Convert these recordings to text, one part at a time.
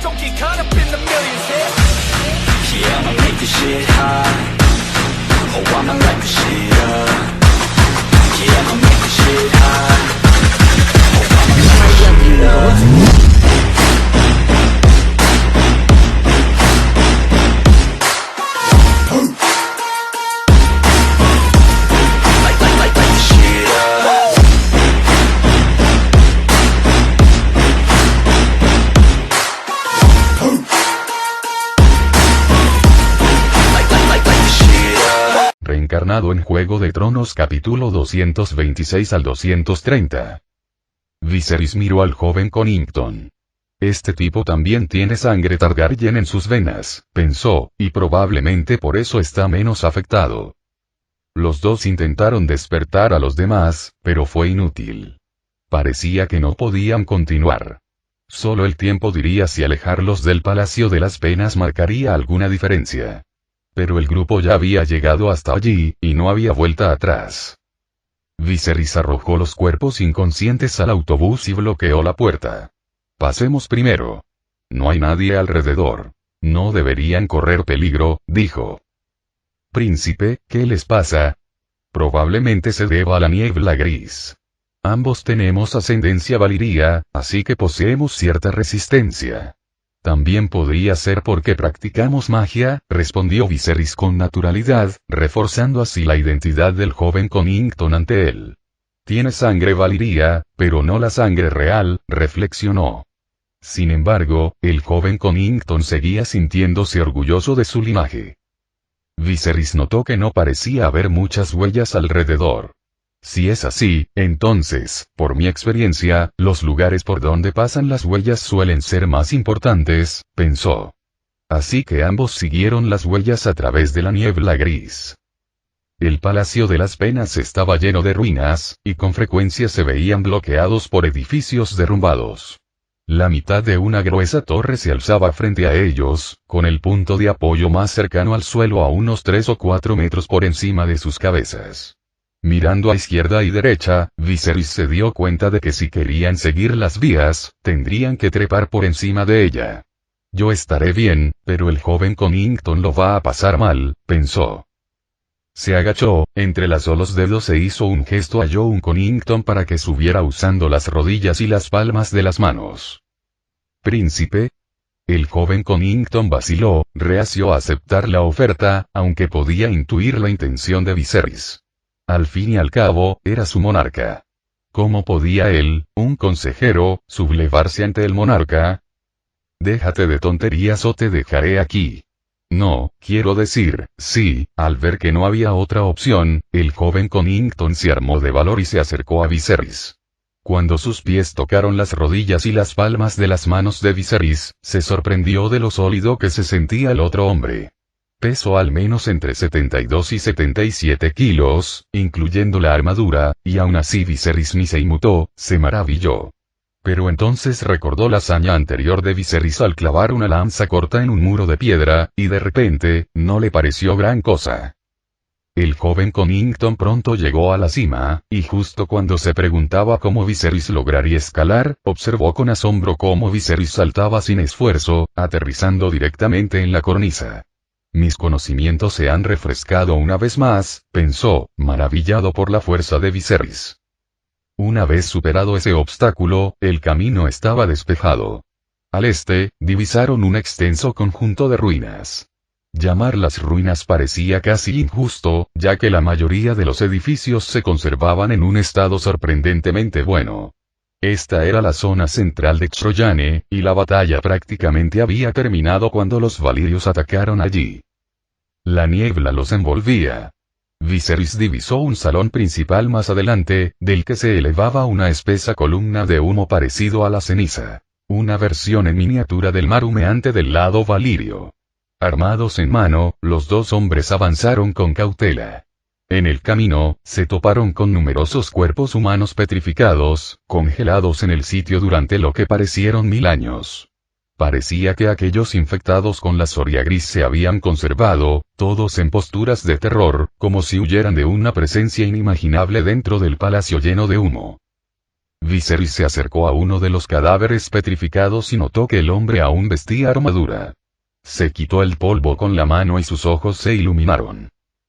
don't get caught up in the millions, yeah. Yeah, I'ma make this shit hot. Oh, I'ma light this shit up. Yeah, I'ma make this shit hot. Oh, I'ma light this shit up. Reencarnado en Juego de Tronos capítulo 226 al 230. Viserys miró al joven Connington. Este tipo también tiene sangre Targaryen en sus venas, pensó, y probablemente por eso está menos afectado. Los dos intentaron despertar a los demás, pero fue inútil. Parecía que no podían continuar. Solo el tiempo diría si alejarlos del Palacio de las Penas marcaría alguna diferencia. Pero el grupo ya había llegado hasta allí, y no había vuelta atrás. Viserys arrojó los cuerpos inconscientes al autobús y bloqueó la puerta. Pasemos primero. No hay nadie alrededor. No deberían correr peligro, dijo. Príncipe, ¿qué les pasa? Probablemente se deba a la niebla gris. Ambos tenemos ascendencia valiria, así que poseemos cierta resistencia. También podría ser porque practicamos magia, respondió Viserys con naturalidad, reforzando así la identidad del joven Connington ante él. Tiene sangre valiria, pero no la sangre real, reflexionó. Sin embargo, el joven Connington seguía sintiéndose orgulloso de su linaje. Viserys notó que no parecía haber muchas huellas alrededor. Si es así, entonces, por mi experiencia, los lugares por donde pasan las huellas suelen ser más importantes, pensó. Así que ambos siguieron las huellas a través de la niebla gris. El Palacio de las Penas estaba lleno de ruinas, y con frecuencia se veían bloqueados por edificios derrumbados. La mitad de una gruesa torre se alzaba frente a ellos, con el punto de apoyo más cercano al suelo a unos 3 o 4 metros por encima de sus cabezas. Mirando a izquierda y derecha, Viserys se dio cuenta de que si querían seguir las vías, tendrían que trepar por encima de ella. Yo estaré bien, pero el joven Connington lo va a pasar mal, pensó. Se agachó, entrelazó los dedos e hizo un gesto a Jon Connington para que subiera usando las rodillas y las palmas de las manos. Príncipe. El joven Connington vaciló, reacio a aceptar la oferta, aunque podía intuir la intención de Viserys. Al fin y al cabo, era su monarca. ¿Cómo podía él, un consejero, sublevarse ante el monarca? Déjate de tonterías o te dejaré aquí. No, quiero decir, sí, al ver que no había otra opción, el joven Connington se armó de valor y se acercó a Viserys. Cuando sus pies tocaron las rodillas y las palmas de las manos de Viserys, se sorprendió de lo sólido que se sentía el otro hombre. Pesó al menos entre 72 y 77 kilos, incluyendo la armadura, y aún así Viserys ni se inmutó, se maravilló. Pero entonces recordó la hazaña anterior de Viserys al clavar una lanza corta en un muro de piedra, y de repente, no le pareció gran cosa. El joven Connington pronto llegó a la cima, y justo cuando se preguntaba cómo Viserys lograría escalar, observó con asombro cómo Viserys saltaba sin esfuerzo, aterrizando directamente en la cornisa. Mis conocimientos se han refrescado una vez más, pensó, maravillado por la fuerza de Viserys. Una vez superado ese obstáculo, el camino estaba despejado. Al este, divisaron un extenso conjunto de ruinas. Llamarlas ruinas parecía casi injusto, ya que la mayoría de los edificios se conservaban en un estado sorprendentemente bueno. Esta era la zona central de Troyane, y la batalla prácticamente había terminado cuando los valirios atacaron allí. La niebla los envolvía. Viserys divisó un salón principal más adelante, del que se elevaba una espesa columna de humo parecido a la ceniza. Una versión en miniatura del mar humeante del lado valirio. Armados en mano, los dos hombres avanzaron con cautela. En el camino, se toparon con numerosos cuerpos humanos petrificados, congelados en el sitio durante lo que parecieron 1000 años. Parecía que aquellos infectados con la Soria Gris se habían conservado, todos en posturas de terror, como si huyeran de una presencia inimaginable dentro del palacio lleno de humo. Viserys se acercó a uno de los cadáveres petrificados y notó que el hombre aún vestía armadura. Se quitó el polvo con la mano y sus ojos se iluminaron.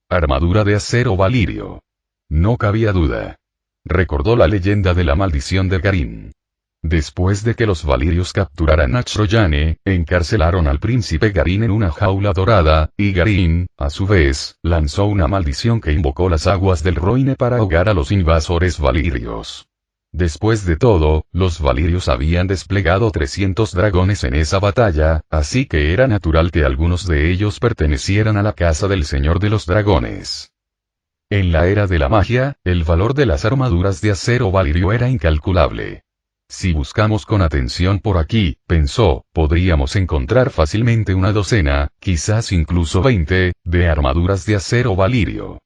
Armadura de acero valirio. No cabía duda. Recordó la leyenda de la maldición de Garin. Después de que los valirios capturaran a Troyane, encarcelaron al príncipe Garin en una jaula dorada, y Garin, a su vez, lanzó una maldición que invocó las aguas del Roine para ahogar a los invasores valirios. Después de todo, los valirios habían desplegado 300 dragones en esa batalla, así que era natural que algunos de ellos pertenecieran a la casa del Señor de los Dragones. En la era de la magia, el valor de las armaduras de acero valirio era incalculable. Si buscamos con atención por aquí, pensó, podríamos encontrar fácilmente una docena, quizás incluso 20, de armaduras de acero valirio.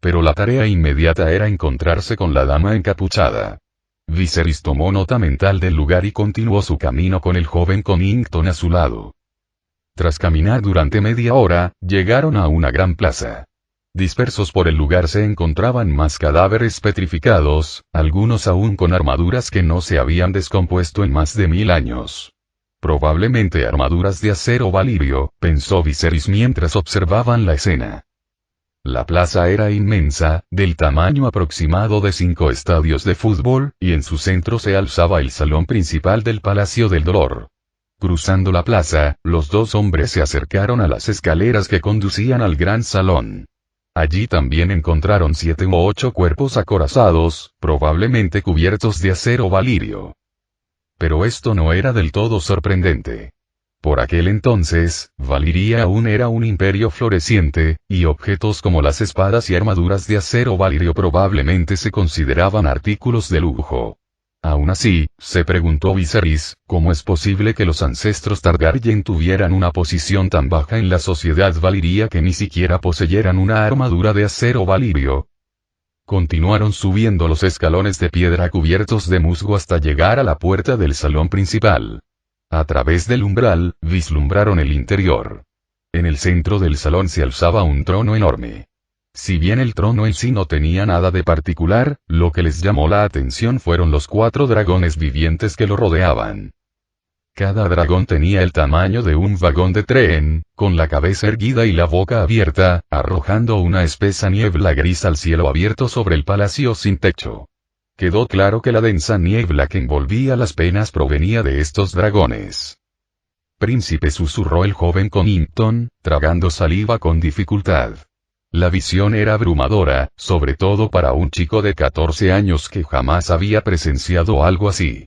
Pero la tarea inmediata era encontrarse con la dama encapuchada. Viserys tomó nota mental del lugar y continuó su camino con el joven Connington a su lado. Tras caminar durante media hora, llegaron a una gran plaza. Dispersos por el lugar se encontraban más cadáveres petrificados, algunos aún con armaduras que no se habían descompuesto en más de 1000 años. Probablemente armaduras de acero valirio, pensó Viserys mientras observaban la escena. La plaza era inmensa, del tamaño aproximado de 5 estadios de fútbol, y en su centro se alzaba el salón principal del Palacio del Dolor. Cruzando la plaza, los dos hombres se acercaron a las escaleras que conducían al gran salón. Allí también encontraron 7 u 8 cuerpos acorazados, probablemente cubiertos de acero valirio. Pero esto no era del todo sorprendente. Por aquel entonces, Valiria aún era un imperio floreciente, y objetos como las espadas y armaduras de acero valirio probablemente se consideraban artículos de lujo. Aún así, se preguntó Viserys, ¿cómo es posible que los ancestros Targaryen tuvieran una posición tan baja en la sociedad valiria que ni siquiera poseyeran una armadura de acero valirio? Continuaron subiendo los escalones de piedra cubiertos de musgo hasta llegar a la puerta del salón principal. A través del umbral, vislumbraron el interior. En el centro del salón se alzaba un trono enorme. Si bien el trono en sí no tenía nada de particular, lo que les llamó la atención fueron los 4 dragones vivientes que lo rodeaban. Cada dragón tenía el tamaño de un vagón de tren, con la cabeza erguida y la boca abierta, arrojando una espesa niebla gris al cielo abierto sobre el palacio sin techo. Quedó claro que la densa niebla que envolvía las penas provenía de estos dragones. Príncipe, susurró el joven Connington, tragando saliva con dificultad. La visión era abrumadora, sobre todo para un chico de 14 años que jamás había presenciado algo así.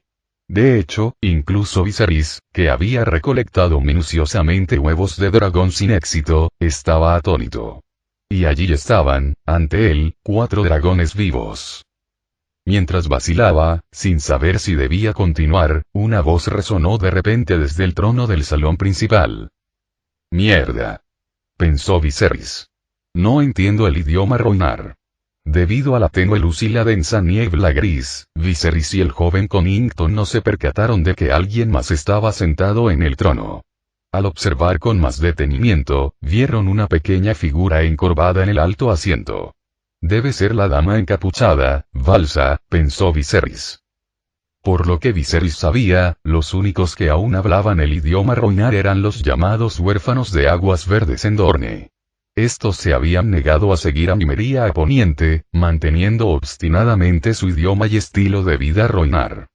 De hecho, incluso Viserys, que había recolectado minuciosamente huevos de dragón sin éxito, estaba atónito. Y allí estaban, ante él, 4 dragones vivos. Mientras vacilaba, sin saber si debía continuar, una voz resonó de repente desde el trono del salón principal. «Mierda», pensó Viserys. «No entiendo el idioma Roinar». Debido a la tenue luz y la densa niebla gris, Viserys y el joven Connington no se percataron de que alguien más estaba sentado en el trono. Al observar con más detenimiento, vieron una pequeña figura encorvada en el alto asiento. Debe ser la dama encapuchada, Valsa, pensó Viserys. Por lo que Viserys sabía, los únicos que aún hablaban el idioma Roinar eran los llamados huérfanos de aguas verdes en Dorne. Estos se habían negado a seguir a Nymeria a poniente, manteniendo obstinadamente su idioma y estilo de vida Roinar.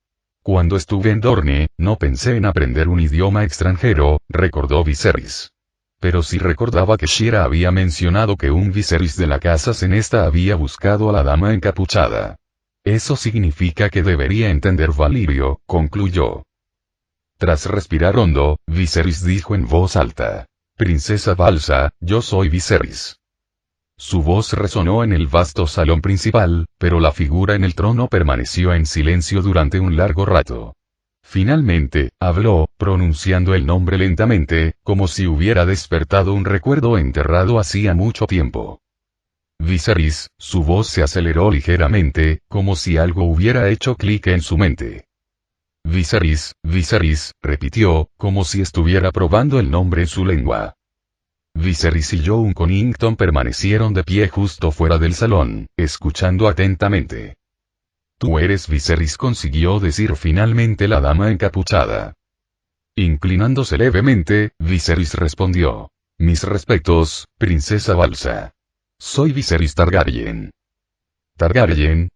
Cuando estuve en Dorne, no pensé en aprender un idioma extranjero, recordó Viserys. Pero sí recordaba que Shira había mencionado que un Viserys de la casa Cenesta había buscado a la dama encapuchada. Eso significa que debería entender valirio, concluyó. Tras respirar hondo, Viserys dijo en voz alta. Princesa Valsa, yo soy Viserys. Su voz resonó en el vasto salón principal, pero la figura en el trono permaneció en silencio durante un largo rato. Finalmente, habló, pronunciando el nombre lentamente, como si hubiera despertado un recuerdo enterrado hacía mucho tiempo. Viserys, su voz se aceleró ligeramente, como si algo hubiera hecho clic en su mente. Viserys, Viserys, repitió, como si estuviera probando el nombre en su lengua. Viserys y Jon Connington permanecieron de pie justo fuera del salón, escuchando atentamente. Tú eres Viserys, consiguió decir finalmente la dama encapuchada. Inclinándose levemente, Viserys respondió. Mis respetos, princesa Balsa. Soy Viserys Targaryen. Targaryen,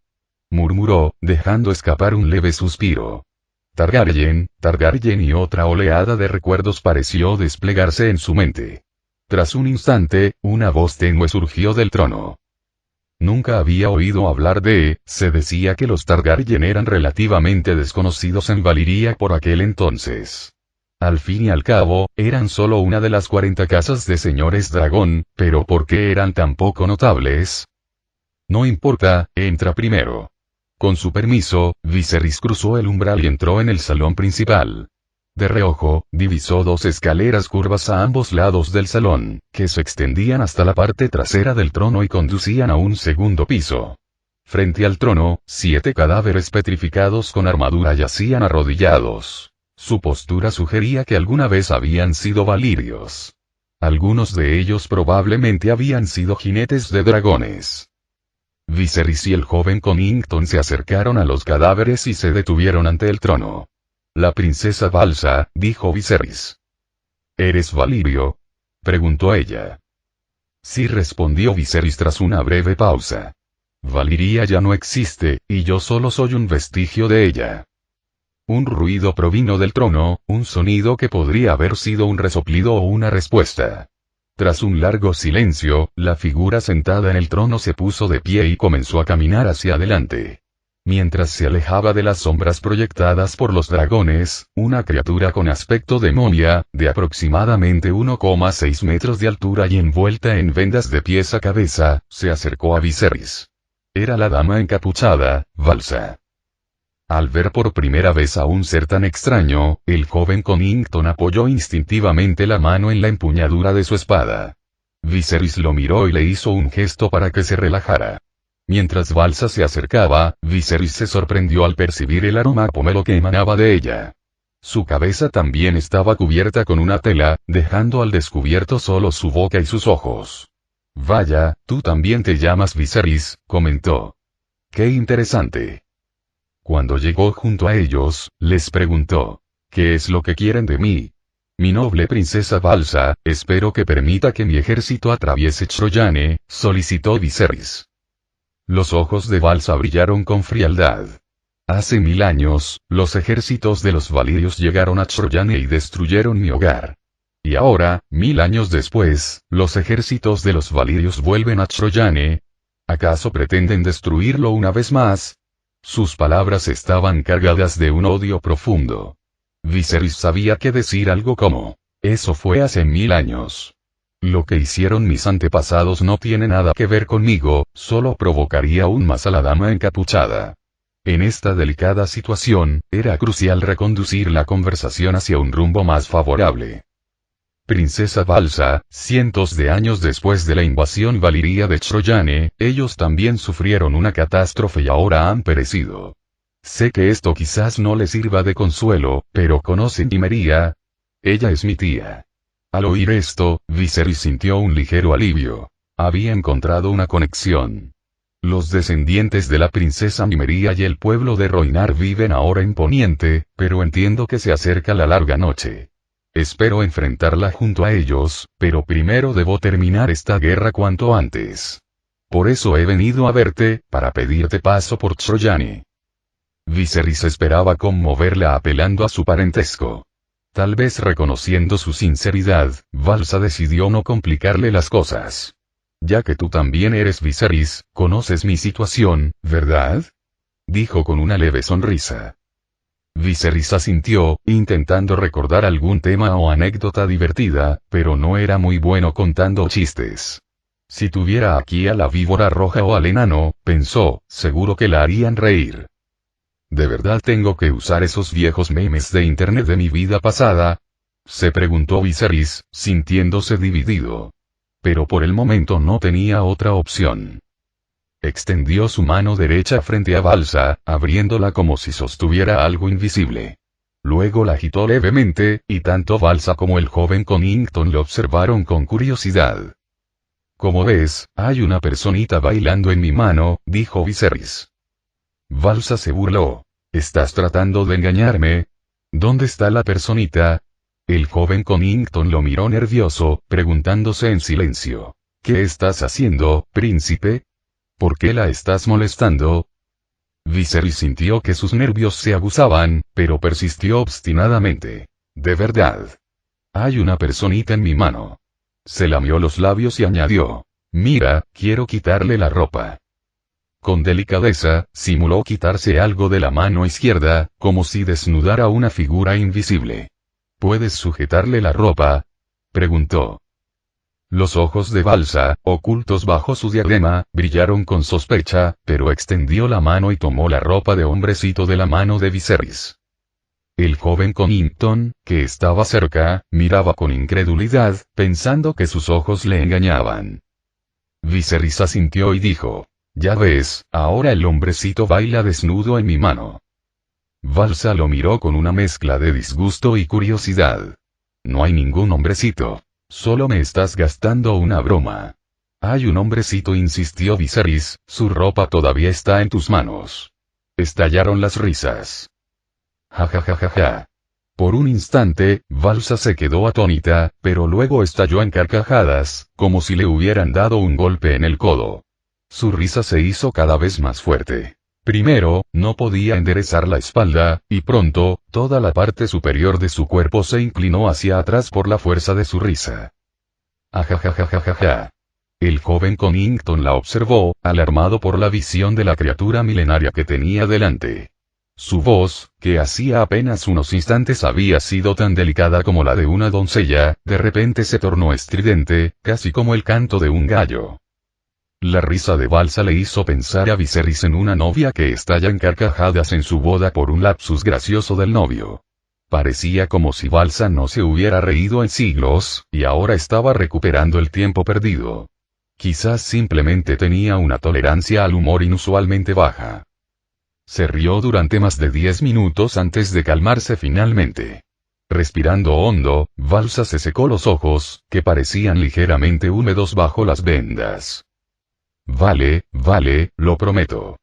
murmuró, dejando escapar un leve suspiro. Targaryen, Targaryen, y otra oleada de recuerdos pareció desplegarse en su mente. Tras un instante, una voz tenue surgió del trono. Nunca había oído hablar de, se decía que los Targaryen eran relativamente desconocidos en Valiria por aquel entonces. Al fin y al cabo, eran solo una de las 40 casas de señores dragón, pero ¿por qué eran tan poco notables? No importa, entra primero. Con su permiso, Viserys cruzó el umbral y entró en el salón principal. De reojo, divisó 2 escaleras curvas a ambos lados del salón, que se extendían hasta la parte trasera del trono y conducían a un segundo piso. Frente al trono, 7 cadáveres petrificados con armadura yacían arrodillados. Su postura sugería que alguna vez habían sido valirios. Algunos de ellos probablemente habían sido jinetes de dragones. Viserys y el joven Connington se acercaron a los cadáveres y se detuvieron ante el trono. La princesa Balsa, dijo Viserys. ¿Eres valirio?, preguntó ella. Sí, respondió Viserys tras una breve pausa. Valiria ya no existe, y yo solo soy un vestigio de ella. Un ruido provino del trono, un sonido que podría haber sido un resoplido o una respuesta. Tras un largo silencio, la figura sentada en el trono se puso de pie y comenzó a caminar hacia adelante. Mientras se alejaba de las sombras proyectadas por los dragones, una criatura con aspecto de momia, de aproximadamente 1,6 metros de altura y envuelta en vendas de pies a cabeza, se acercó a Viserys. Era la dama encapuchada, Balsa. Al ver por primera vez a un ser tan extraño, el joven Connington apoyó instintivamente la mano en la empuñadura de su espada. Viserys lo miró y le hizo un gesto para que se relajara. Mientras Balsa se acercaba, Viserys se sorprendió al percibir el aroma pomelo que emanaba de ella. Su cabeza también estaba cubierta con una tela, dejando al descubierto solo su boca y sus ojos. Vaya, tú también te llamas Viserys, comentó. Qué interesante. Cuando llegó junto a ellos, les preguntó. ¿Qué es lo que quieren de mí? Mi noble princesa Balsa, espero que permita que mi ejército atraviese Troyane, solicitó Viserys. Los ojos de Balsa brillaron con frialdad. Hace 1000 años, los ejércitos de los valirios llegaron a Troyane y destruyeron mi hogar. Y ahora, 1000 años después, los ejércitos de los valirios vuelven a Troyane. ¿Acaso pretenden destruirlo una vez más? Sus palabras estaban cargadas de un odio profundo. Viserys sabía que decir algo como, eso fue hace 1000 años. Lo que hicieron mis antepasados no tiene nada que ver conmigo, solo provocaría aún más a la dama encapuchada. En esta delicada situación, era crucial reconducir la conversación hacia un rumbo más favorable. Princesa Balsa, cientos de años después de la invasión valiria de Troyane, ellos también sufrieron una catástrofe y ahora han perecido. Sé que esto quizás no le sirva de consuelo, pero ¿conocen Nymeria? Ella es mi tía. Al oír esto, Viserys sintió un ligero alivio. Había encontrado una conexión. Los descendientes de la princesa Nymeria y el pueblo de Rhoynar viven ahora en Poniente, pero entiendo que se acerca la larga noche. Espero enfrentarla junto a ellos, pero primero debo terminar esta guerra cuanto antes. Por eso he venido a verte, para pedirte paso por Troyane. Viserys esperaba conmoverla apelando a su parentesco. Tal vez reconociendo su sinceridad, Balsa decidió no complicarle las cosas. Ya que tú también eres Viserys, conoces mi situación, ¿verdad? Dijo con una leve sonrisa. Viserys asintió, intentando recordar algún tema o anécdota divertida, pero no era muy bueno contando chistes. Si tuviera aquí a la víbora roja o al enano, pensó, seguro que la harían reír. ¿De verdad tengo que usar esos viejos memes de internet de mi vida pasada? Se preguntó Viserys, sintiéndose dividido. Pero por el momento no tenía otra opción. Extendió su mano derecha frente a Balsa, abriéndola como si sostuviera algo invisible. Luego la agitó levemente, y tanto Balsa como el joven Connington lo observaron con curiosidad. Como ves, hay una personita bailando en mi mano, dijo Viserys. Valsa se burló. ¿Estás tratando de engañarme? ¿Dónde está la personita? El joven Connington lo miró nervioso, preguntándose en silencio. ¿Qué estás haciendo, príncipe? ¿Por qué la estás molestando? Viserys sintió que sus nervios se aguzaban, pero persistió obstinadamente. De verdad. Hay una personita en mi mano. Se lamió los labios y añadió. Mira, quiero quitarle la ropa. Con delicadeza, simuló quitarse algo de la mano izquierda, como si desnudara una figura invisible. ¿Puedes sujetarle la ropa? Preguntó. Los ojos de Valsa, ocultos bajo su diadema, brillaron con sospecha, pero extendió la mano y tomó la ropa de hombrecito de la mano de Viserys. El joven Connington, que estaba cerca, miraba con incredulidad, pensando que sus ojos le engañaban. Viserys asintió y dijo. Ya ves, ahora el hombrecito baila desnudo en mi mano. Valsa lo miró con una mezcla de disgusto y curiosidad. No hay ningún hombrecito. Solo me estás gastando una broma. Hay un hombrecito, insistió Viserys, su ropa todavía está en tus manos. Estallaron las risas. Ja ja ja ja ja. Por un instante, Valsa se quedó atónita, pero luego estalló en carcajadas, como si le hubieran dado un golpe en el codo. Su risa se hizo cada vez más fuerte. Primero, no podía enderezar la espalda, y pronto, toda la parte superior de su cuerpo se inclinó hacia atrás por la fuerza de su risa. Ajajajajajaja. El joven Connington la observó, alarmado por la visión de la criatura milenaria que tenía delante. Su voz, que hacía apenas unos instantes había sido tan delicada como la de una doncella, de repente se tornó estridente, casi como el canto de un gallo. La risa de Valsa le hizo pensar a Viserys en una novia que estalla en carcajadas en su boda por un lapsus gracioso del novio. Parecía como si Valsa no se hubiera reído en siglos, y ahora estaba recuperando el tiempo perdido. Quizás simplemente tenía una tolerancia al humor inusualmente baja. Se rió durante más de 10 minutos antes de calmarse finalmente. Respirando hondo, Valsa se secó los ojos, que parecían ligeramente húmedos bajo las vendas. Vale, lo prometo.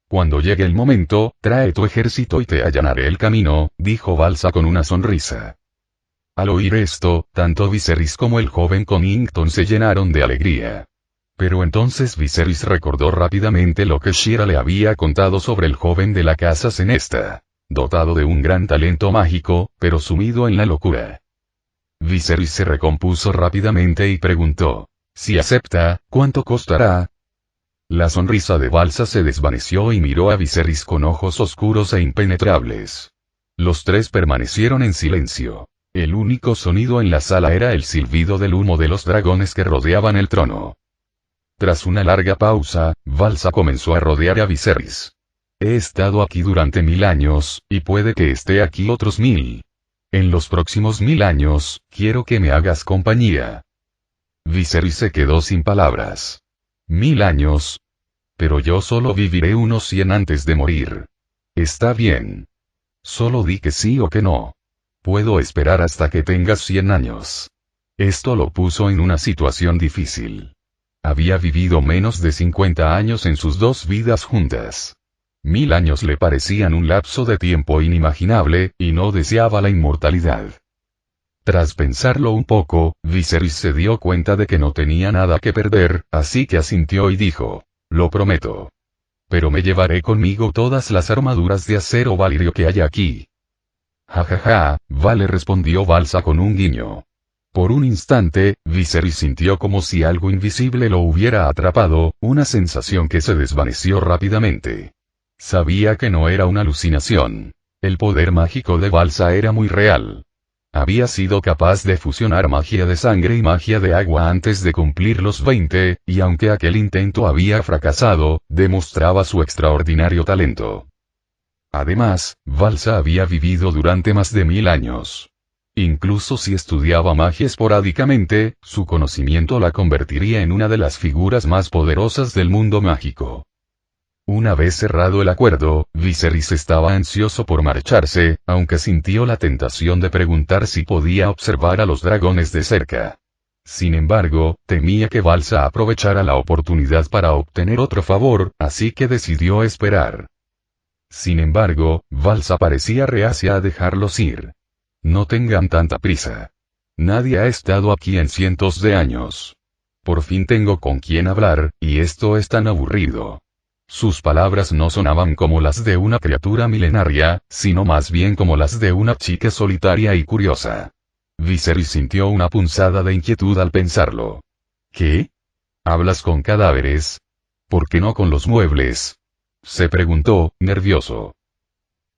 Cuando llegue el momento, trae tu ejército y te allanaré el camino, dijo Valsa con una sonrisa. Al oír esto, tanto Viserys como el joven Connington se llenaron de alegría. Pero entonces Viserys recordó rápidamente lo que Shira le había contado sobre el joven de la casa Cenesta, dotado de un gran talento mágico, pero sumido en la locura. Viserys se recompuso rápidamente y preguntó, si acepta, ¿cuánto costará? La sonrisa de Valsa se desvaneció y miró a Viserys con ojos oscuros e impenetrables. Los tres permanecieron en silencio. El único sonido en la sala era el silbido del humo de los dragones que rodeaban el trono. Tras una larga pausa, Valsa comenzó a rodear a Viserys. He estado aquí durante 1000 años, y puede que esté aquí otros 1000. En los próximos 1000 años, quiero que me hagas compañía. Viserys se quedó sin palabras. 1000 años. Pero yo solo viviré unos 100 antes de morir. Está bien. Solo di que sí o que no. Puedo esperar hasta que tengas 100 años. Esto lo puso en una situación difícil. Había vivido menos de 50 años en sus dos vidas juntas. 1000 años le parecían un lapso de tiempo inimaginable, y no deseaba la inmortalidad. Tras pensarlo un poco, Viserys se dio cuenta de que no tenía nada que perder, así que asintió y dijo, lo prometo. Pero me llevaré conmigo todas las armaduras de acero valirio que hay aquí. Ja, vale, respondió Valsa con un guiño. Por un instante, Viserys sintió como si algo invisible lo hubiera atrapado, una sensación que se desvaneció rápidamente. Sabía que no era una alucinación. El poder mágico de Valsa era muy real. Había sido capaz de fusionar magia de sangre y magia de agua antes de cumplir los 20, y aunque aquel intento había fracasado, demostraba su extraordinario talento. Además, Valsa había vivido durante más de 1000 años. Incluso si estudiaba magia esporádicamente, su conocimiento la convertiría en una de las figuras más poderosas del mundo mágico. Una vez cerrado el acuerdo, Viserys estaba ansioso por marcharse, aunque sintió la tentación de preguntar si podía observar a los dragones de cerca. Sin embargo, temía que Valsa aprovechara la oportunidad para obtener otro favor, así que decidió esperar. Sin embargo, Valsa parecía reacia a dejarlos ir. No tengan tanta prisa. Nadie ha estado aquí en cientos de años. Por fin tengo con quien hablar, y esto es tan aburrido. Sus palabras no sonaban como las de una criatura milenaria, sino más bien como las de una chica solitaria y curiosa. Viserys sintió una punzada de inquietud al pensarlo. ¿Qué? ¿Hablas con cadáveres? ¿Por qué no con los muebles? Se preguntó, nervioso.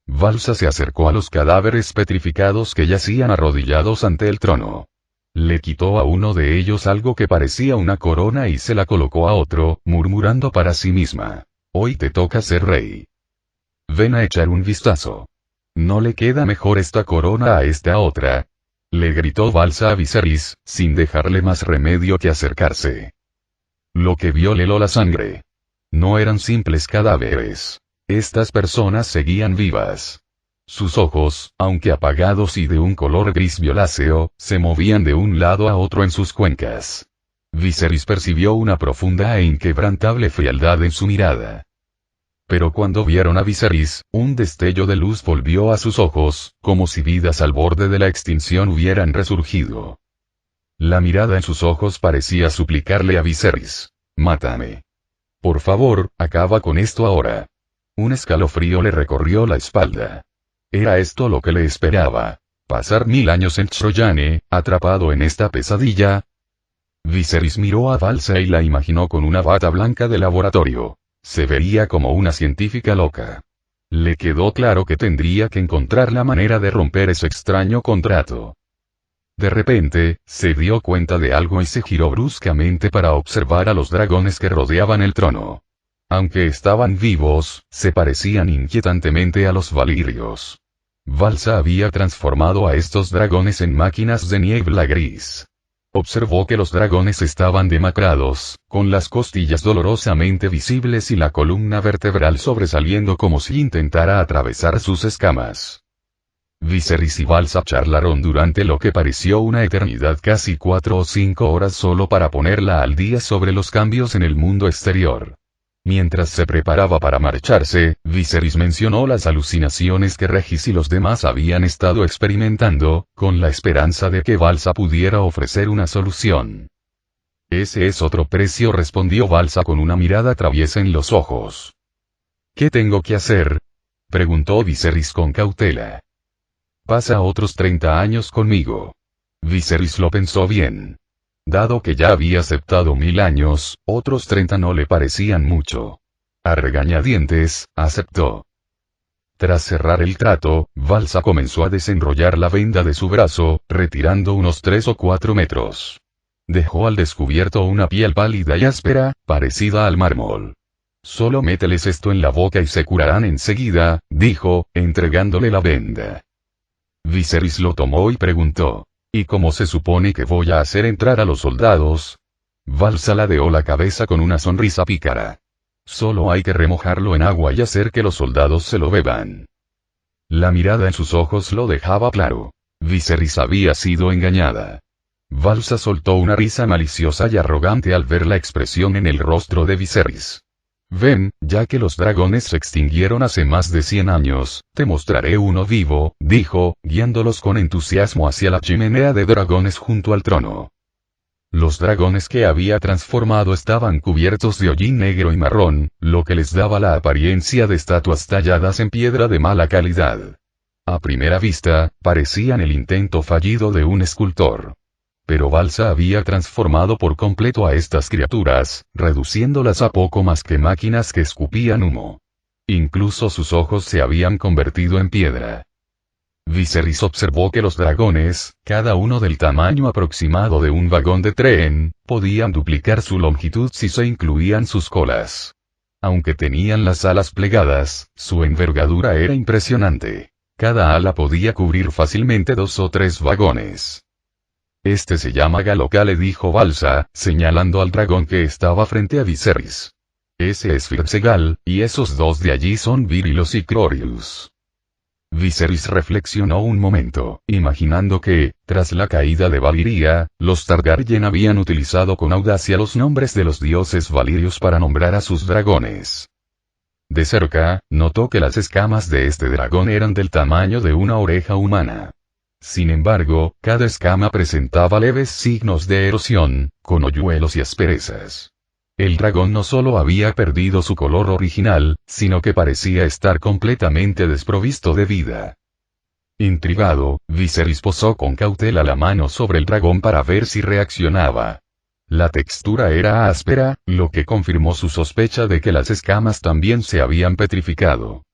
Valsa se acercó a los cadáveres petrificados que yacían arrodillados ante el trono. Le quitó a uno de ellos algo que parecía una corona y se la colocó a otro, murmurando para sí misma. Hoy te toca ser rey. Ven a echar un vistazo. ¿No le queda mejor esta corona a esta otra? Le gritó Valsa a Viserys, sin dejarle más remedio que acercarse. Lo que vio le heló la sangre. No eran simples cadáveres. Estas personas seguían vivas. Sus ojos, aunque apagados y de un color gris violáceo, se movían de un lado a otro en sus cuencas. Viserys percibió una profunda e inquebrantable frialdad en su mirada. Pero cuando vieron a Viserys, un destello de luz volvió a sus ojos, como si vidas al borde de la extinción hubieran resurgido. La mirada en sus ojos parecía suplicarle a Viserys: mátame. Por favor, acaba con esto ahora. Un escalofrío le recorrió la espalda. ¿Era esto lo que le esperaba? ¿Pasar 1000 años en Troyane, atrapado en esta pesadilla? Viserys miró a Valsa y la imaginó con una bata blanca de laboratorio. Se veía como una científica loca. Le quedó claro que tendría que encontrar la manera de romper ese extraño contrato. De repente, se dio cuenta de algo y se giró bruscamente para observar a los dragones que rodeaban el trono. Aunque estaban vivos, se parecían inquietantemente a los valirios. Valsa había transformado a estos dragones en máquinas de niebla gris. Observó que los dragones estaban demacrados, con las costillas dolorosamente visibles y la columna vertebral sobresaliendo como si intentara atravesar sus escamas. Viserys y Valsa charlaron durante lo que pareció una eternidad, casi 4 o 5 horas solo para ponerla al día sobre los cambios en el mundo exterior. Mientras se preparaba para marcharse, Viserys mencionó las alucinaciones que Regis y los demás habían estado experimentando, con la esperanza de que Valsa pudiera ofrecer una solución. Ese es otro precio, respondió Valsa con una mirada traviesa en los ojos. ¿Qué tengo que hacer?, preguntó Viserys con cautela. Pasa otros 30 años conmigo. Viserys lo pensó bien. Dado que ya había aceptado 1000 años, otros 30 no le parecían mucho. A regañadientes, aceptó. Tras cerrar el trato, Valsa comenzó a desenrollar la venda de su brazo, retirando unos 3 o 4 metros. Dejó al descubierto una piel pálida y áspera, parecida al mármol. Solo mételes esto en la boca y se curarán enseguida, dijo, entregándole la venda. Viserys lo tomó y preguntó: ¿y cómo se supone que voy a hacer entrar a los soldados? Valsa ladeó la cabeza con una sonrisa pícara. Solo hay que remojarlo en agua y hacer que los soldados se lo beban. La mirada en sus ojos lo dejaba claro. Viserys había sido engañada. Valsa soltó una risa maliciosa y arrogante al ver la expresión en el rostro de Viserys. Ven, ya que los dragones se extinguieron hace más de 100 años, te mostraré uno vivo, dijo, guiándolos con entusiasmo hacia la chimenea de dragones junto al trono. Los dragones que había transformado estaban cubiertos de hollín negro y marrón, lo que les daba la apariencia de estatuas talladas en piedra de mala calidad. A primera vista, parecían el intento fallido de un escultor. Pero Valsa había transformado por completo a estas criaturas, reduciéndolas a poco más que máquinas que escupían humo. Incluso sus ojos se habían convertido en piedra. Viserys observó que los dragones, cada uno del tamaño aproximado de un vagón de tren, podían duplicar su longitud si se incluían sus colas. Aunque tenían las alas plegadas, su envergadura era impresionante. Cada ala podía cubrir fácilmente 2 o 3 vagones. Este se llama Galoka, le dijo Valsa, señalando al dragón que estaba frente a Viserys. Ese es Firsegal, y esos 2 de allí son Virilos y Crorius. Viserys reflexionó un momento, imaginando que, tras la caída de Valiria, los Targaryen habían utilizado con audacia los nombres de los dioses valirios para nombrar a sus dragones. De cerca, notó que las escamas de este dragón eran del tamaño de una oreja humana. Sin embargo, cada escama presentaba leves signos de erosión, con hoyuelos y asperezas. El dragón no solo había perdido su color original, sino que parecía estar completamente desprovisto de vida. Intrigado, Viserys posó con cautela la mano sobre el dragón para ver si reaccionaba. La textura era áspera, lo que confirmó su sospecha de que las escamas también se habían petrificado.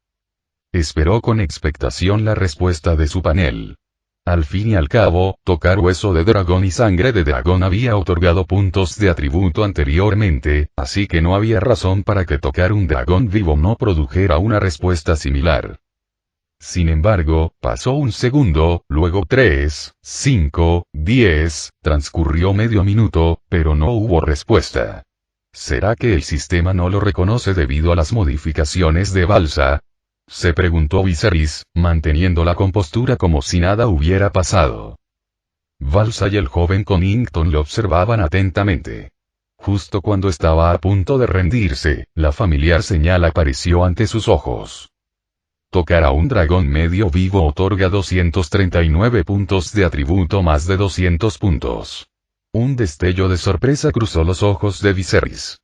Esperó con expectación la respuesta de su panel. Al fin y al cabo, tocar hueso de dragón y sangre de dragón había otorgado puntos de atributo anteriormente, así que no había razón para que tocar un dragón vivo no produjera una respuesta similar. Sin embargo, pasó un segundo, luego 3, 5, 10, transcurrió medio minuto, pero no hubo respuesta. ¿Será que el sistema no lo reconoce debido a las modificaciones de Balsa? Se preguntó Viserys, manteniendo la compostura como si nada hubiera pasado. Balsa y el joven Connington lo observaban atentamente. Justo cuando estaba a punto de rendirse, la familiar señal apareció ante sus ojos. Tocar a un dragón medio vivo otorga 239 puntos de atributo más de 200 puntos. Un destello de sorpresa cruzó los ojos de Viserys.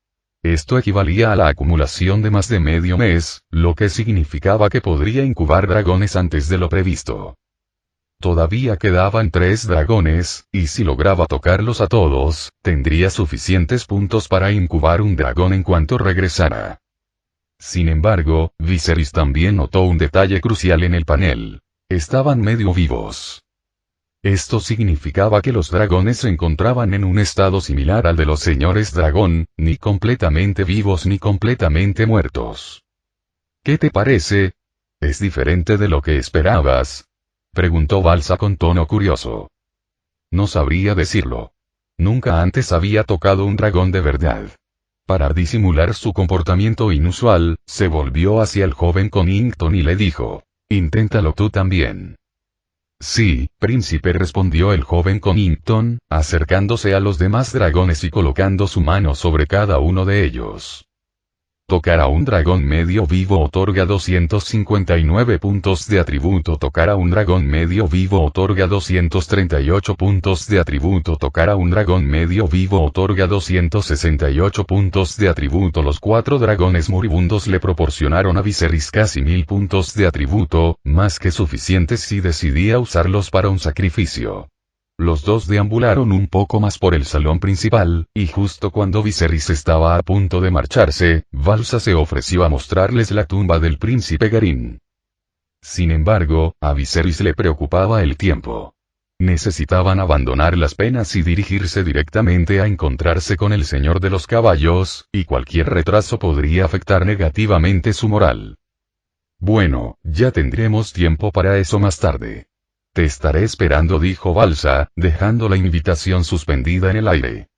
Esto equivalía a la acumulación de más de medio mes, lo que significaba que podría incubar dragones antes de lo previsto. Todavía quedaban 3 dragones, y si lograba tocarlos a todos, tendría suficientes puntos para incubar un dragón en cuanto regresara. Sin embargo, Viserys también notó un detalle crucial en el panel. Estaban medio vivos. Esto significaba que los dragones se encontraban en un estado similar al de los señores dragón, ni completamente vivos ni completamente muertos. ¿Qué te parece? ¿Es diferente de lo que esperabas?, preguntó Balsa con tono curioso. No sabría decirlo. Nunca antes había tocado un dragón de verdad. Para disimular su comportamiento inusual, se volvió hacia el joven Connington y le dijo: «Inténtalo tú también». «Sí, príncipe», respondió el joven Connington, acercándose a los demás dragones y colocando su mano sobre cada uno de ellos. Tocar a un dragón medio vivo otorga 259 puntos de atributo. Tocar a un dragón medio vivo otorga 238 puntos de atributo. Tocar a un dragón medio vivo otorga 268 puntos de atributo. Los 4 dragones moribundos le proporcionaron a Viserys casi 1000 puntos de atributo, más que suficientes si decidía usarlos para un sacrificio. Los dos deambularon un poco más por el salón principal, y justo cuando Viserys estaba a punto de marcharse, Balsa se ofreció a mostrarles la tumba del príncipe Garin. Sin embargo, a Viserys le preocupaba el tiempo. Necesitaban abandonar las penas y dirigirse directamente a encontrarse con el Señor de los Caballos, y cualquier retraso podría afectar negativamente su moral. «Bueno, ya tendremos tiempo para eso más tarde. Te estaré esperando», dijo Balsa, dejando la invitación suspendida en el aire.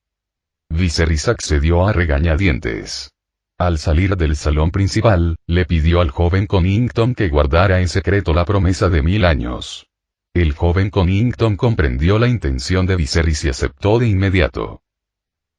Viserys accedió a regañadientes. Al salir del salón principal, le pidió al joven Connington que guardara en secreto la promesa de 1000 años. El joven Connington comprendió la intención de Viserys y aceptó de inmediato.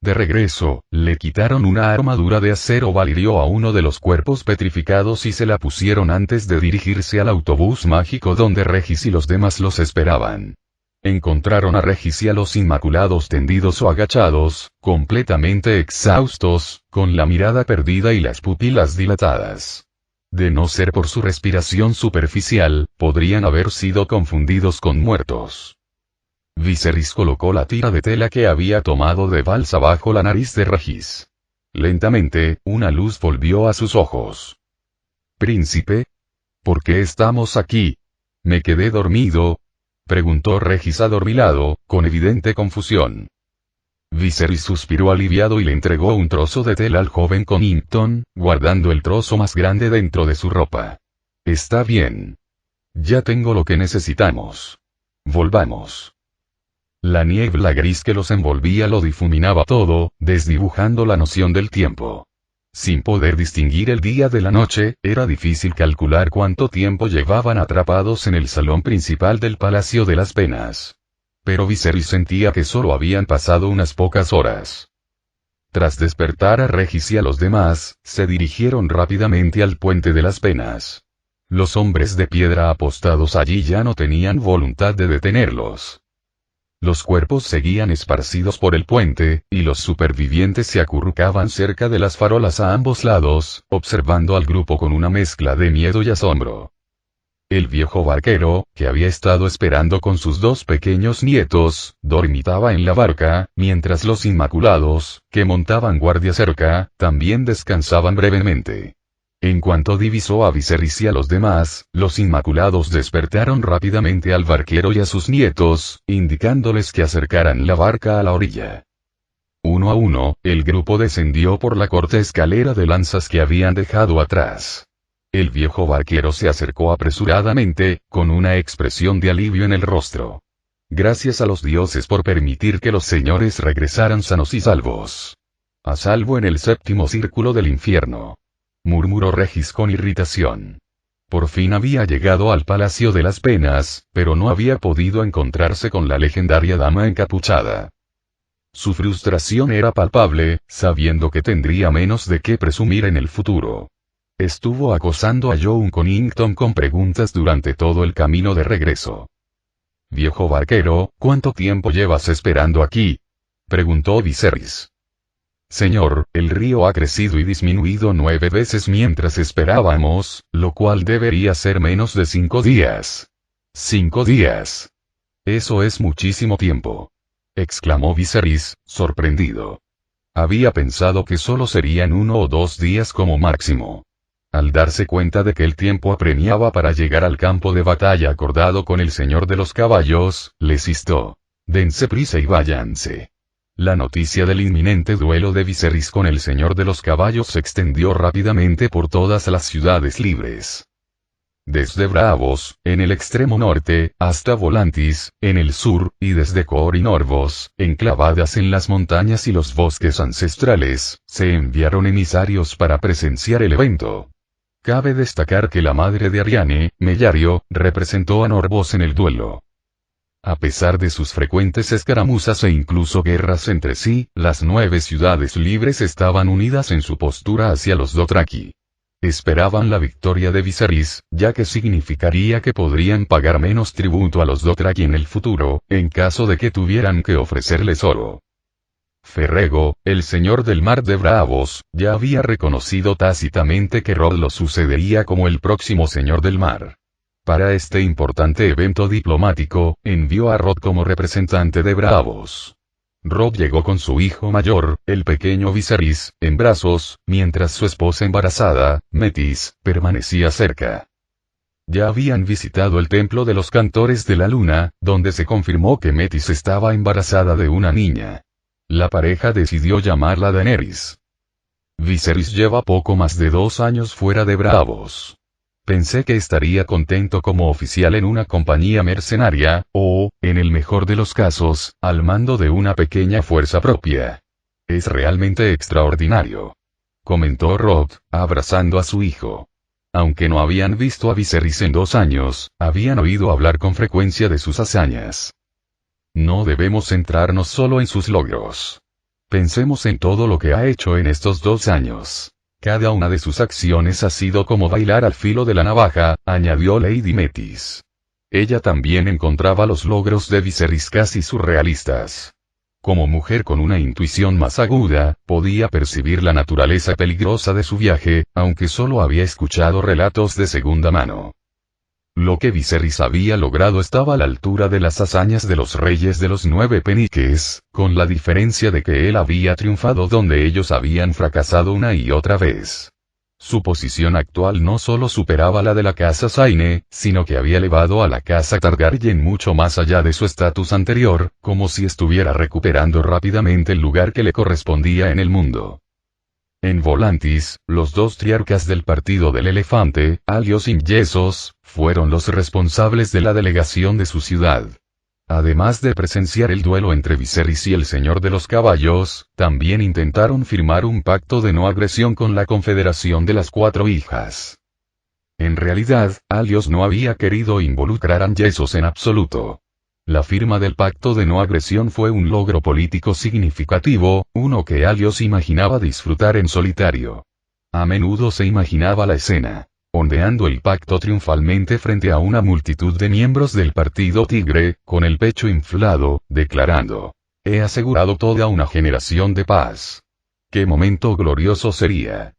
De regreso, le quitaron una armadura de acero valirio a uno de los cuerpos petrificados y se la pusieron antes de dirigirse al autobús mágico donde Regis y los demás los esperaban. Encontraron a Regis y a los Inmaculados tendidos o agachados, completamente exhaustos, con la mirada perdida y las pupilas dilatadas. De no ser por su respiración superficial, podrían haber sido confundidos con muertos. Viserys colocó la tira de tela que había tomado de Balsa bajo la nariz de Regis. Lentamente, una luz volvió a sus ojos. «Príncipe, ¿por qué estamos aquí? ¿Me quedé dormido?», preguntó Regis adormilado, con evidente confusión. Viserys suspiró aliviado y le entregó un trozo de tela al joven Connington, guardando el trozo más grande dentro de su ropa. «Está bien. Ya tengo lo que necesitamos. Volvamos». La niebla gris que los envolvía lo difuminaba todo, desdibujando la noción del tiempo. Sin poder distinguir el día de la noche, era difícil calcular cuánto tiempo llevaban atrapados en el salón principal del Palacio de las Penas. Pero Viserys sentía que solo habían pasado unas pocas horas. Tras despertar a Regis y a los demás, se dirigieron rápidamente al puente de las penas. Los hombres de piedra apostados allí ya no tenían voluntad de detenerlos. Los cuerpos seguían esparcidos por el puente, y los supervivientes se acurrucaban cerca de las farolas a ambos lados, observando al grupo con una mezcla de miedo y asombro. El viejo barquero, que había estado esperando con sus dos pequeños nietos, dormitaba en la barca, mientras los inmaculados, que montaban guardia cerca, también descansaban brevemente. En cuanto divisó a Viserys y a los demás, los inmaculados despertaron rápidamente al barquero y a sus nietos, indicándoles que acercaran la barca a la orilla. Uno a uno, el grupo descendió por la corta escalera de lanzas que habían dejado atrás. El viejo barquero se acercó apresuradamente, con una expresión de alivio en el rostro. Gracias a los dioses por permitir que los señores regresaran sanos y salvos. A salvo en el séptimo círculo del infierno, murmuró Regis con irritación. Por fin había llegado al Palacio de las Penas, pero no había podido encontrarse con la legendaria dama encapuchada. Su frustración era palpable, sabiendo que tendría menos de qué presumir en el futuro. Estuvo acosando a Jon Connington con preguntas durante todo el camino de regreso. «Viejo barquero, ¿cuánto tiempo llevas esperando aquí?», preguntó Viserys. «Señor, el río ha crecido y disminuido 9 veces mientras esperábamos, lo cual debería ser menos de 5 días». «¿5 días? Eso es muchísimo tiempo», exclamó Viserys, sorprendido. Había pensado que solo serían 1 o 2 días como máximo. Al darse cuenta de que el tiempo apremiaba para llegar al campo de batalla acordado con el señor de los caballos, les instó: «Dense prisa y váyanse». La noticia del inminente duelo de Viserys con el señor de los caballos se extendió rápidamente por todas las ciudades libres. Desde Braavos, en el extremo norte, hasta Volantis, en el sur, y desde Khor y Norvos, enclavadas en las montañas y los bosques ancestrales, se enviaron emisarios para presenciar el evento. Cabe destacar que la madre de Arianne, Mellario, representó a Norvos en el duelo. A pesar de sus frecuentes escaramuzas e incluso guerras entre sí, las 9 ciudades libres estaban unidas en su postura hacia los Dothraki. Esperaban la victoria de Viserys, ya que significaría que podrían pagar menos tributo a los Dothraki en el futuro, en caso de que tuvieran que ofrecerles oro. Ferrego, el señor del mar de Braavos, ya había reconocido tácitamente que Robb lo sucedería como el próximo señor del mar. Para este importante evento diplomático, envió a Robb como representante de Braavos. Robb llegó con su hijo mayor, el pequeño Viserys, en brazos, mientras su esposa embarazada, Metis, permanecía cerca. Ya habían visitado el templo de los cantores de la luna, donde se confirmó que Metis estaba embarazada de una niña. La pareja decidió llamarla Daenerys. Viserys lleva poco más de 2 años fuera de Braavos. Pensé que estaría contento como oficial en una compañía mercenaria, o, en el mejor de los casos, al mando de una pequeña fuerza propia. Es realmente extraordinario», comentó Robb, abrazando a su hijo. Aunque no habían visto a Viserys en 2 años, habían oído hablar con frecuencia de sus hazañas. «No debemos centrarnos solo en sus logros. Pensemos en todo lo que ha hecho en estos 2 años. Cada una de sus acciones ha sido como bailar al filo de la navaja», añadió Lady Metis. Ella también encontraba los logros de Viserys casi surrealistas. Como mujer con una intuición más aguda, podía percibir la naturaleza peligrosa de su viaje, aunque solo había escuchado relatos de segunda mano. Lo que Viserys había logrado estaba a la altura de las hazañas de los reyes de los 9 peniques, con la diferencia de que él había triunfado donde ellos habían fracasado una y otra vez. Su posición actual no solo superaba la de la casa Saine, sino que había elevado a la casa Targaryen mucho más allá de su estatus anterior, como si estuviera recuperando rápidamente el lugar que le correspondía en el mundo. En Volantis, los 2 triarcas del partido del elefante, Alios y Yesos, fueron los responsables de la delegación de su ciudad. Además de presenciar el duelo entre Viserys y el señor de los caballos, también intentaron firmar un pacto de no agresión con la Confederación de las 4 hijas. En realidad, Alios no había querido involucrar a Yesos en absoluto. La firma del pacto de no agresión fue un logro político significativo, uno que Helios imaginaba disfrutar en solitario. A menudo se imaginaba la escena, ondeando el pacto triunfalmente frente a una multitud de miembros del partido Tigre, con el pecho inflado, declarando: he asegurado toda una generación de paz. ¡Qué momento glorioso sería!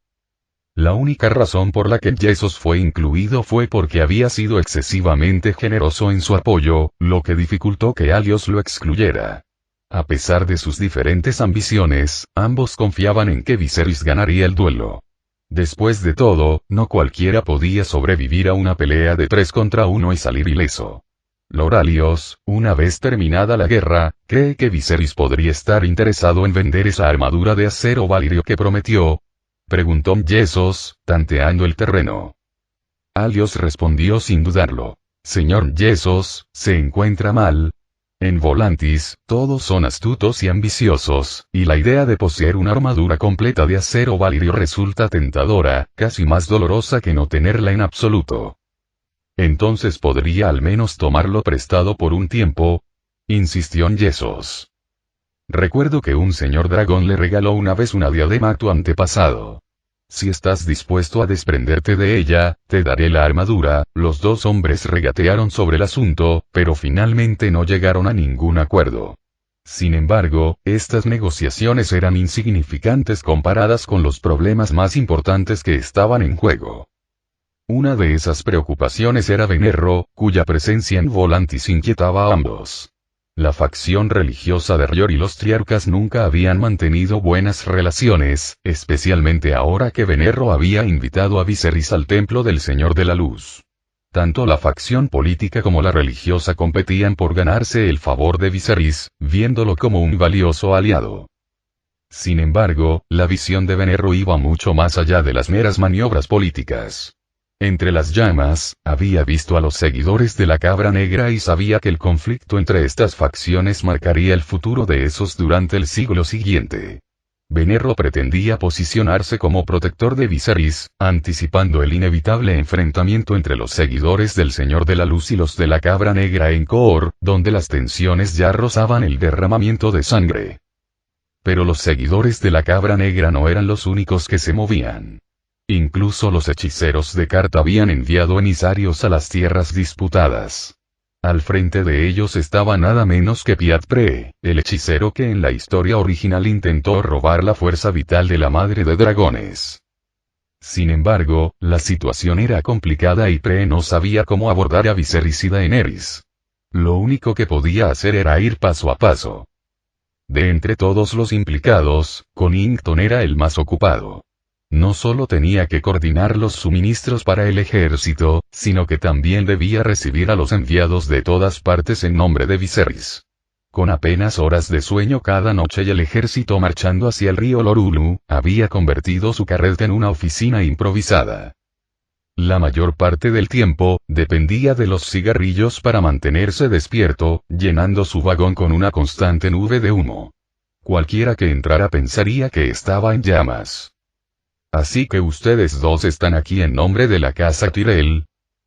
La única razón por la que Jessos fue incluido fue porque había sido excesivamente generoso en su apoyo, lo que dificultó que Helios lo excluyera. A pesar de sus diferentes ambiciones, ambos confiaban en que Viserys ganaría el duelo. Después de todo, no cualquiera podía sobrevivir a una pelea de 3 contra 1 y salir ileso. Lord Helios, una vez terminada la guerra, cree que Viserys podría estar interesado en vender esa armadura de acero valirio que prometió, preguntó Jessos, tanteando el terreno. Helios respondió sin dudarlo: señor Jessos, se encuentra mal. En Volantis, todos son astutos y ambiciosos, y la idea de poseer una armadura completa de acero valirio resulta tentadora, casi más dolorosa que no tenerla en absoluto. Entonces podría al menos tomarlo prestado por un tiempo, insistió Jessos. Recuerdo que un señor dragón le regaló una vez una diadema a tu antepasado. Si estás dispuesto a desprenderte de ella, te daré la armadura. Los dos hombres regatearon sobre el asunto, pero finalmente no llegaron a ningún acuerdo. Sin embargo, estas negociaciones eran insignificantes comparadas con los problemas más importantes que estaban en juego. Una de esas preocupaciones era Venerro, cuya presencia en Volantis inquietaba a ambos. La facción religiosa de Rior y los Triarcas nunca habían mantenido buenas relaciones, especialmente ahora que Venerro había invitado a Viserys al templo del Señor de la Luz. Tanto la facción política como la religiosa competían por ganarse el favor de Viserys, viéndolo como un valioso aliado. Sin embargo, la visión de Venerro iba mucho más allá de las meras maniobras políticas. Entre las llamas, había visto a los seguidores de la Cabra Negra y sabía que el conflicto entre estas facciones marcaría el futuro de esos durante el siglo siguiente. Venerro pretendía posicionarse como protector de Viserys, anticipando el inevitable enfrentamiento entre los seguidores del Señor de la Luz y los de la Cabra Negra en Qoor, donde las tensiones ya rozaban el derramamiento de sangre. Pero los seguidores de la Cabra Negra no eran los únicos que se movían. Incluso los hechiceros de Carta habían enviado emisarios a las tierras disputadas. Al frente de ellos estaba nada menos que Pyat Pree, el hechicero que en la historia original intentó robar la fuerza vital de la Madre de Dragones. Sin embargo, la situación era complicada y Pree no sabía cómo abordar a Viserys y Daenerys. Lo único que podía hacer era ir paso a paso. De entre todos los implicados, Connington era el más ocupado. No solo tenía que coordinar los suministros para el ejército, sino que también debía recibir a los enviados de todas partes en nombre de Viserys. Con apenas horas de sueño cada noche y el ejército marchando hacia el río Lorulu, había convertido su carreta en una oficina improvisada. La mayor parte del tiempo, dependía de los cigarrillos para mantenerse despierto, llenando su vagón con una constante nube de humo. Cualquiera que entrara pensaría que estaba en llamas. ¿Así que ustedes dos están aquí en nombre de la casa Tyrell?,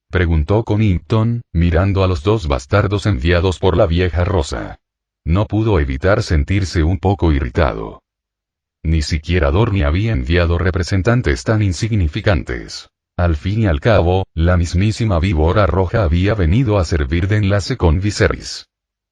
preguntó Connington, mirando a los dos bastardos enviados por la vieja Rosa. No pudo evitar sentirse un poco irritado. Ni siquiera Dorne había enviado representantes tan insignificantes. Al fin y al cabo, la mismísima Víbora Roja había venido a servir de enlace con Viserys.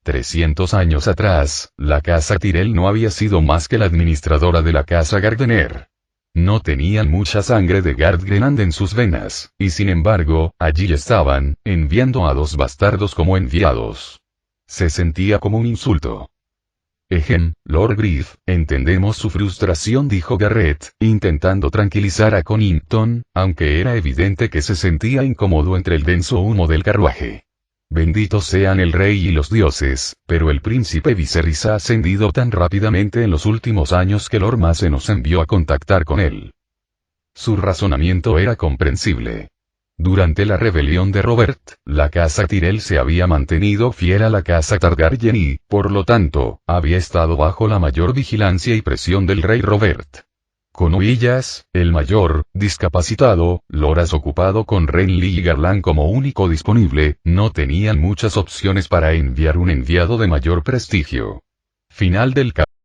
300 años atrás, la casa Tyrell no había sido más que la administradora de la casa Gardener. No tenían mucha sangre de Gardgrenand en sus venas, y sin embargo, allí estaban, enviando a 2 bastardos como enviados. Se sentía como un insulto. Lord Griff, entendemos su frustración, dijo Garrett, intentando tranquilizar a Connington, aunque era evidente que se sentía incómodo entre el denso humo del carruaje. Benditos sean el rey y los dioses, pero el príncipe Viserys ha ascendido tan rápidamente en los últimos años que Lord Mace nos envió a contactar con él. Su razonamiento era comprensible. Durante la rebelión de Robert, la casa Tyrell se había mantenido fiel a la casa Targaryen y, por lo tanto, había estado bajo la mayor vigilancia y presión del rey Robert. Con Huillas, el mayor, discapacitado, Loras ocupado con Renly y Garland como único disponible, no tenían muchas opciones para enviar un enviado de mayor prestigio. Final del capítulo.